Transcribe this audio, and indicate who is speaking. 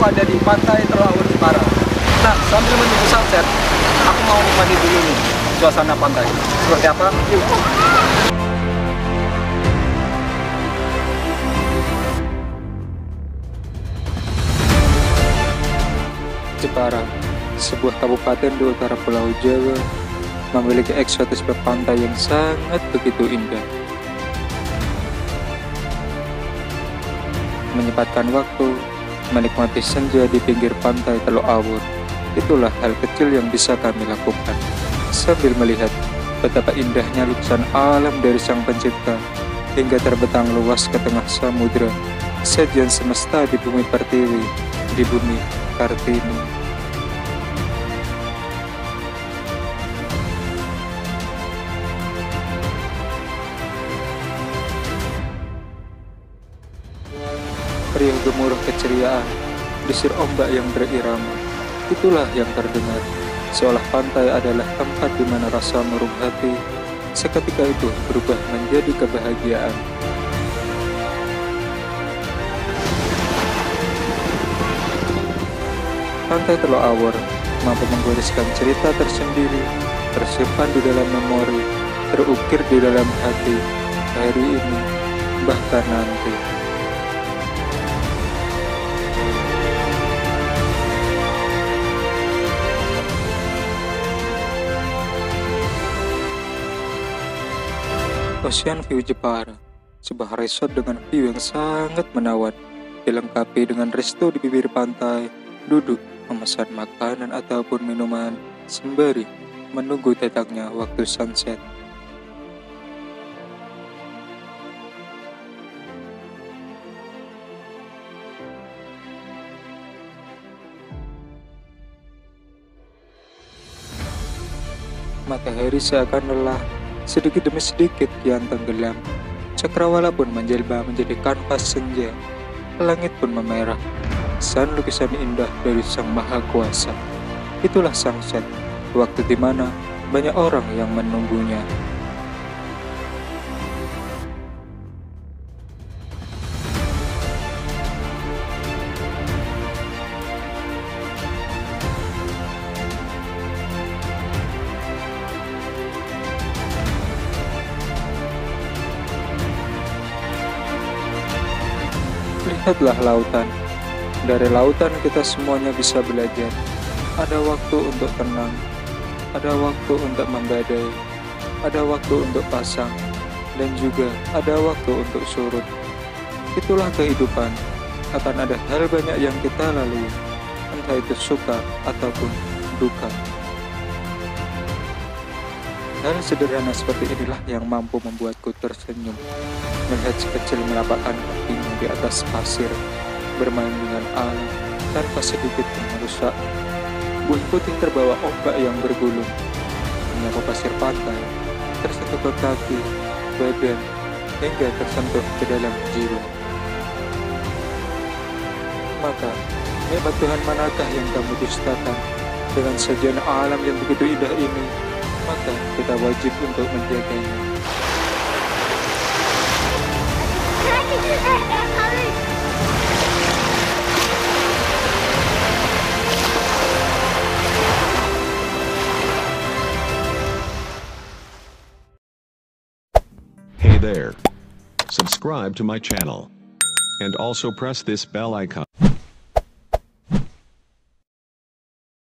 Speaker 1: ada di pantai Teluk Awur Jepara. Nah, sambil menunggu sunset, aku mau mandi dulu nih suasana pantai. Seperti apa? Yuk.
Speaker 2: Jepara, sebuah kabupaten di utara Pulau Jawa, memiliki eksotisme pantai yang sangat begitu indah. Menyempatkan waktu, menikmati senja di pinggir pantai Teluk Awur, itulah hal kecil yang bisa kami lakukan, sambil melihat betapa indahnya lukisan alam dari Sang Pencipta, hingga terbentang luas ke tengah samudra, sajian semesta di bumi pertiwi, di bumi Kartini. Riuh gemuruh keceriaan, desir ombak yang berirama, itulah yang terdengar, seolah pantai adalah tempat di mana rasa murung hati seketika itu berubah menjadi kebahagiaan. Pantai Teluk Awur mampu menggoreskan cerita tersendiri, tersimpan di dalam memori, terukir di dalam hati, hari ini, bahkan nanti. Ocean View Jepara, sebuah resort dengan view yang sangat menawan, dilengkapi dengan resto di bibir pantai, duduk, memesan makanan ataupun minuman, sembari menunggu datangnya waktu sunset. Matahari seakan lelah, sedikit demi sedikit kian tenggelam. Cakrawala pun menjelma menjadi kanvas senja. Langit pun memerah. San lukisan indah dari Sang Maha Kuasa. Itulah sunset, waktu di mana banyak orang yang menunggunya. Lihatlah lautan. Dari lautan kita semuanya bisa belajar. Ada waktu untuk tenang, ada waktu untuk membadai, ada waktu untuk pasang, dan juga ada waktu untuk surut. Itulah kehidupan. Akan ada hal banyak yang kita lalui, entah itu suka ataupun duka. Hal sederhana seperti inilah yang mampu membuatku tersenyum, melihat si kecil melapakkan kakinya di atas pasir, bermain dengan alam tanpa sedikit pun merusak. Buih putih terbawa ombak yang bergulung, menyapu pasir pantai, tersentuh ke kaki, badan, hingga tersentuh ke dalam jiwa. Maka, nikmat Tuhan manakah yang kamu dustakan dengan sajian alam yang begitu indah ini? Maka kita wajib untuk menjaganya.
Speaker 3: Hey there. Subscribe to my channel. And also press this bell icon.